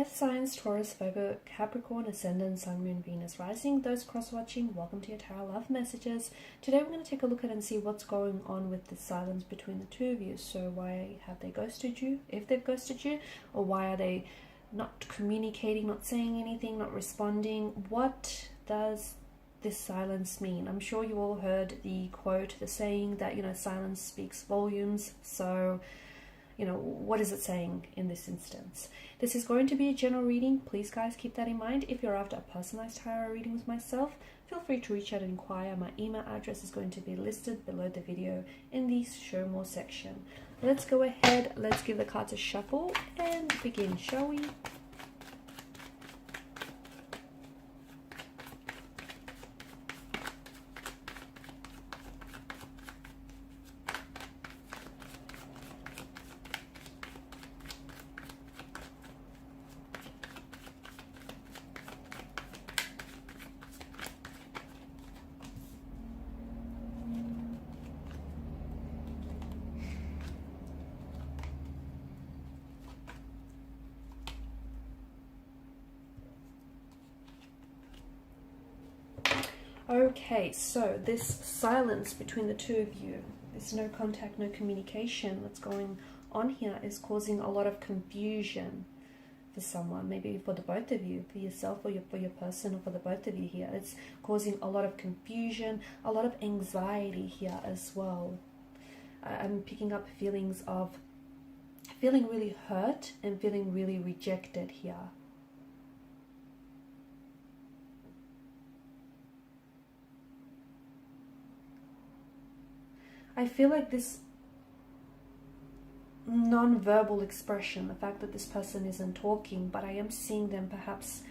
Earth signs, Taurus, Virgo, Capricorn, Ascendant, Sun, Moon, Venus, Rising. Those cross-watching, welcome to your tarot love messages. Today we're going to take a look at and see what's going on with the silence between the two of you. So why have they ghosted you, if they've ghosted you, or why are they not communicating, not saying anything, not responding? What does this silence mean? I'm sure you all heard the quote, the saying that, silence speaks volumes. So what is it saying in this instance? This is going to be a general reading. Please, guys, keep that in mind. If you're after a personalized tarot reading with myself, feel free to reach out and inquire. My email address is going to be listed below the video in the show more section. Let's go ahead. Let's give the cards a shuffle and begin, shall we? Okay, so this silence between the two of you, this no contact, no communication that's going on here is causing a lot of confusion for someone, maybe for the both of you, for yourself or for your person, or for the both of you here. It's causing a lot of confusion, a lot of anxiety here as well. I'm picking up feelings of feeling really hurt and feeling really rejected here. I feel like this non-verbal expression, the fact that this person isn't talking, but I am seeing them perhaps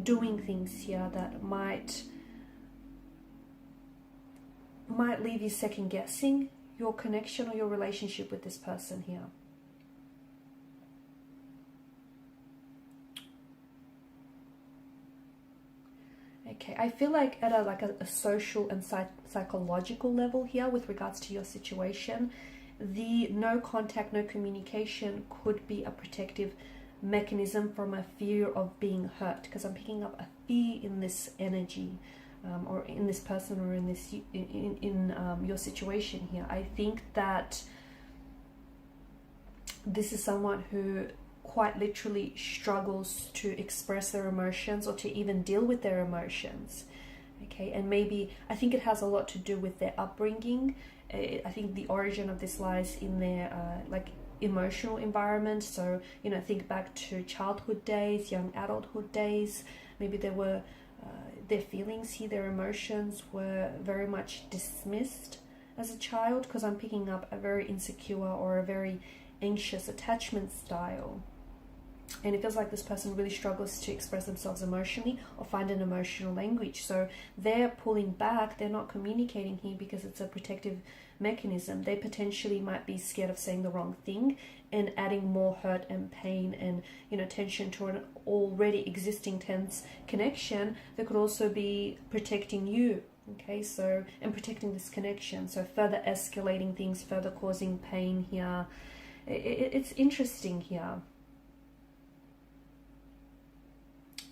doing things here that might leave you second guessing your connection or your relationship with this person here. Okay, I feel like at a social and psychological level here with regards to your situation, the no contact, no communication could be a protective mechanism from a fear of being hurt, because I'm picking up a fear in this energy, or in this person, or in this your situation here. I think that this is someone who quite literally struggles to express their emotions or to even deal with their emotions. Okay, and maybe I think it has a lot to do with their upbringing. I think the origin of this lies in their emotional environment. So think back to childhood days, young adulthood days. Maybe there were their feelings here, their emotions were very much dismissed as a child, because I'm picking up a very insecure or a very anxious attachment style. And it feels like this person really struggles to express themselves emotionally or find an emotional language. So they're pulling back, they're not communicating here because it's a protective mechanism. They potentially might be scared of saying the wrong thing and adding more hurt and pain and tension to an already existing tense connection that could also be protecting you. Okay, so, and protecting this connection. So further escalating things, further causing pain here. It's interesting here.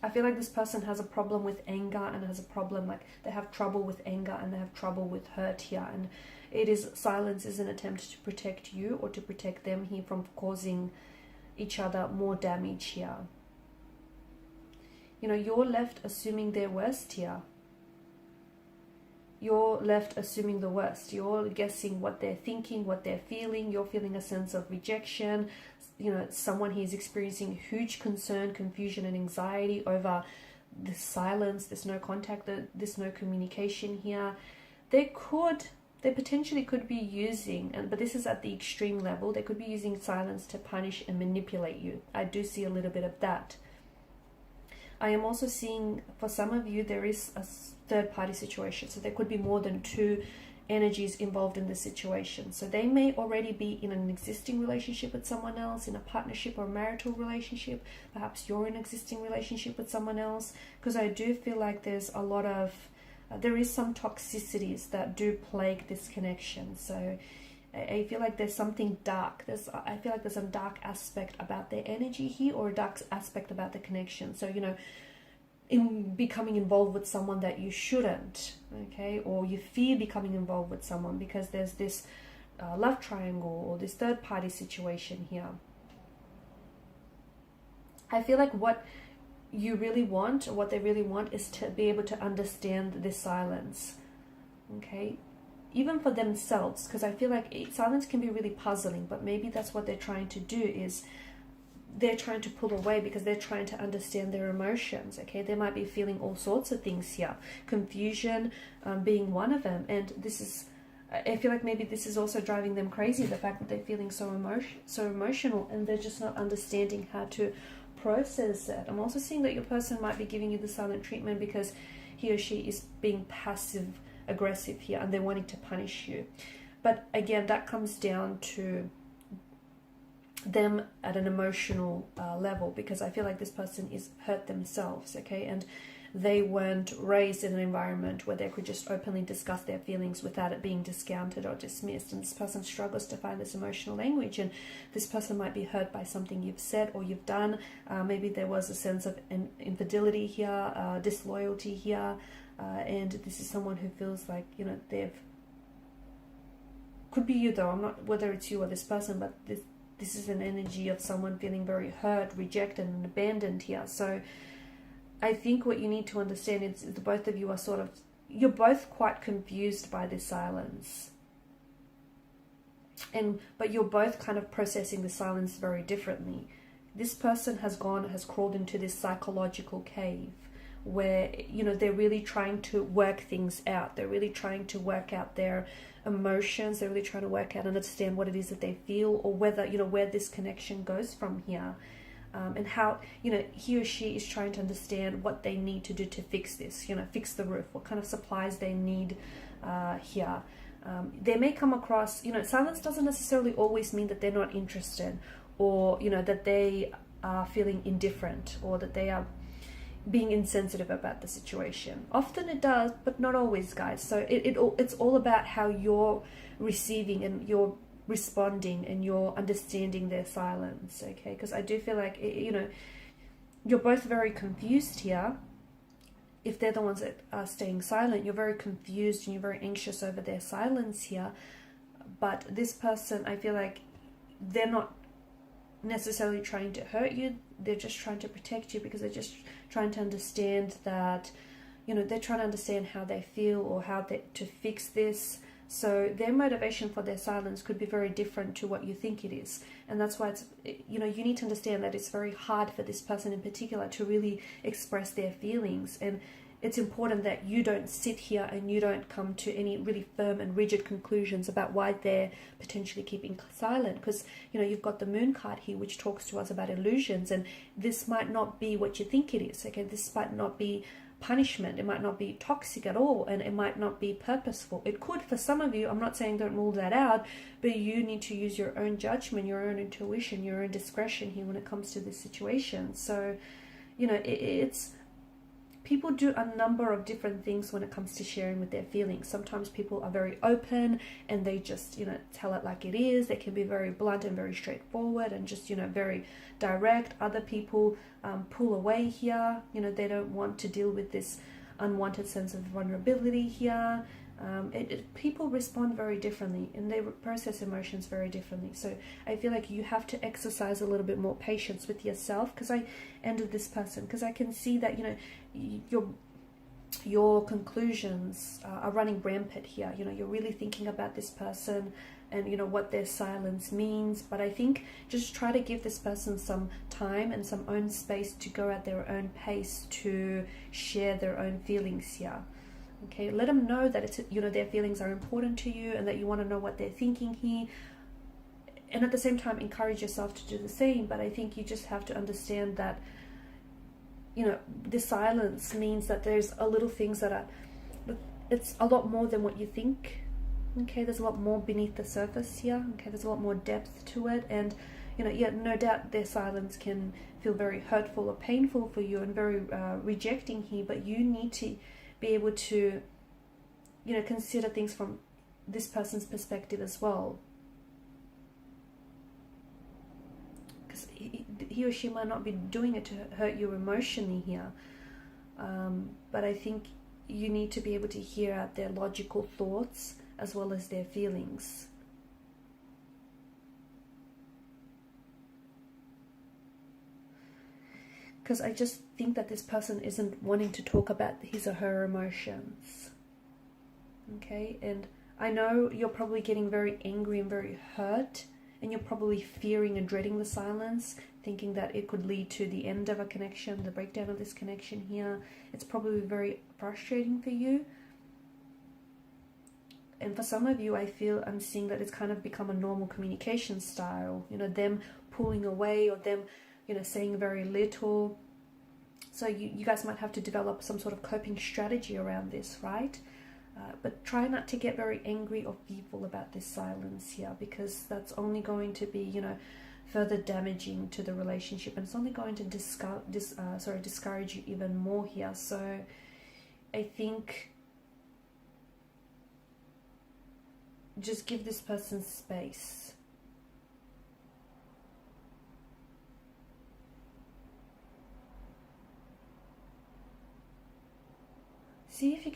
I feel like this person has a problem with anger and has a problem, like they have trouble with anger and they have trouble with hurt here. And silence is an attempt to protect you or to protect them here from causing each other more damage here. You're left assuming their worst here. You're left assuming the worst. You're guessing what they're thinking, what they're feeling. You're feeling a sense of rejection. Someone here is experiencing huge concern, confusion, and anxiety over this silence, this no contact, this no communication here. They potentially could be using, but this is at the extreme level, they could be using silence to punish and manipulate you. I do see a little bit of that. I am also seeing, for some of you, there is a third-party situation. So there could be more than two energies involved in the situation. So they may already be in an existing relationship with someone else, in a partnership or marital relationship. Perhaps you're in an existing relationship with someone else. Because I do feel like there's a lot of, there is some toxicities that do plague this connection. So I feel like there's something dark. I feel like there's some dark aspect about their energy here, or a dark aspect about the connection. So, in becoming involved with someone that you shouldn't, okay, or you fear becoming involved with someone because there's this love triangle or this third party situation here. I feel like what you really want, or what they really want, is to be able to understand this silence, okay, even for themselves, because I feel like silence can be really puzzling, but maybe that's what they're trying to do, is they're trying to pull away because they're trying to understand their emotions, okay. They might be feeling all sorts of things here, confusion being one of them, and I feel like maybe this is also driving them crazy, the fact that they're feeling so emotional, and they're just not understanding how to process it. I'm also seeing that your person might be giving you the silent treatment because he or she is being passive aggressive here, and they're wanting to punish you. But again, that comes down to them at an emotional level, because I feel like this person is hurt themselves, okay, and they weren't raised in an environment where they could just openly discuss their feelings without it being discounted or dismissed, and this person struggles to find this emotional language, and this person might be hurt by something you've said or you've done. Maybe there was a sense of infidelity here, disloyalty here, and this is someone who feels like, could be you though, I'm not whether it's you or this person, but this is an energy of someone feeling very hurt, rejected and abandoned here. So I think what you need to understand is the both of you are you're both quite confused by this silence. But you're both kind of processing the silence very differently. This person has crawled into this psychological cave where, they're really trying to work things out. They're really trying to work out their emotions. They're really trying to work out and understand what it is that they feel, or whether, where this connection goes from here. And how, he or she is trying to understand what they need to do to fix this, fix the roof, what kind of supplies they need here. They may come across, silence doesn't necessarily always mean that they're not interested, or, that they are feeling indifferent, or that they are being insensitive about the situation. Often it does, but not always, guys. So it's all about how you're receiving and you're responding and you're understanding their silence, okay? Because I do feel like, you're both very confused here. If they're the ones that are staying silent, you're very confused and you're very anxious over their silence here. But this person, I feel like they're not necessarily trying to hurt you. They're just trying to protect you, because they're just trying to understand that, they're trying to understand how they feel, or to fix this. So their motivation for their silence could be very different to what you think it is. And that's why you need to understand that it's very hard for this person in particular to really express their feelings. And it's important that you don't sit here and you don't come to any really firm and rigid conclusions about why they're potentially keeping silent. Because, you've got the moon card here, which talks to us about illusions. And this might not be what you think it is, okay? This might not be punishment. It might not be toxic at all, and it might not be purposeful. It could for some of you. I'm not saying don't rule that out, but you need to use your own judgment, your own intuition, your own discretion here when it comes to this situation. So, it's people do a number of different things when it comes to sharing with their feelings. Sometimes people are very open and they just, tell it like it is. They can be very blunt and very straightforward and just, very direct. Other people pull away here. They don't want to deal with this unwanted sense of vulnerability here. People respond very differently and they process emotions very differently. So I feel like you have to exercise a little bit more patience with yourself, because I ended this person, because I can see that your conclusions are running rampant here. You're really thinking about this person and what their silence means. But I think just try to give this person some time and some own space to go at their own pace to share their own feelings here. Okay, let them know that it's their feelings are important to you and that you want to know what they're thinking here. And at the same time, encourage yourself to do the same. But I think you just have to understand that, the silence means that there's a little things that it's a lot more than what you think. Okay, there's a lot more beneath the surface here. Okay, there's a lot more depth to it. And, no doubt their silence can feel very hurtful or painful for you and very rejecting here. But you need to be able to, consider things from this person's perspective as well. because he or she might not be doing it to hurt you emotionally here. But I think you need to be able to hear out their logical thoughts as well as their feelings. Because I just think that this person isn't wanting to talk about his or her emotions. Okay, and I know you're probably getting very angry and very hurt, and you're probably fearing and dreading the silence, thinking that it could lead to the end of a connection, the breakdown of this connection here. It's probably very frustrating for you. And for some of you, I'm seeing that it's kind of become a normal communication style, you know, them pulling away or them, you know, saying very little. So you guys might have to develop some sort of coping strategy around this, right? But try not to get very angry or fearful about this silence here, because that's only going to be, you know, further damaging to the relationship, and it's only going to discourage you even more here. So I think just give this person space. See if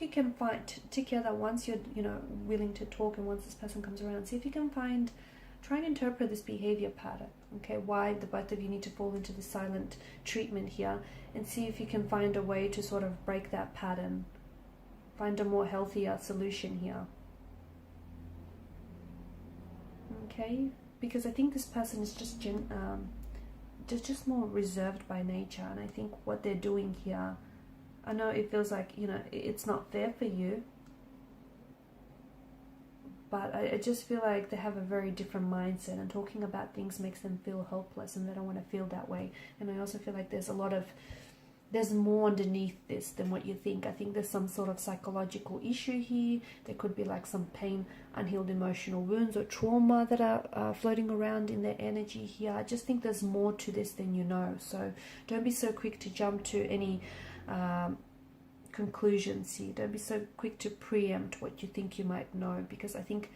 you can find together, once you're, you know, willing to talk, and once this person comes around, see if you can try and interpret this behavior pattern. Okay, why the both of you need to fall into the silent treatment here, and see if you can find a way to sort of break that pattern, find a more healthier solution here. Okay, because I think this person is just more reserved by nature, and I think what they're doing here, I know it feels like, you know, it's not fair for you, but I just feel like they have a very different mindset, and talking about things makes them feel helpless, and they don't want to feel that way. And I also feel like there's more underneath this than what you think. I think there's some sort of psychological issue here. There could be like some pain, unhealed emotional wounds or trauma that are floating around in their energy here. I just think there's more to this than you know. So don't be so quick to jump to any conclusions here. Don't be so quick to preempt what you think you might know, because I think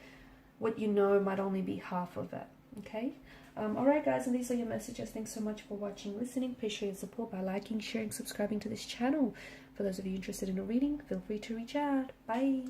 what you know might only be half of it. Okay. Alright guys, and these are your messages. Thanks so much for watching, listening. Please show your support by liking, sharing, subscribing to this channel. For those of you interested in a reading, feel free to reach out. Bye.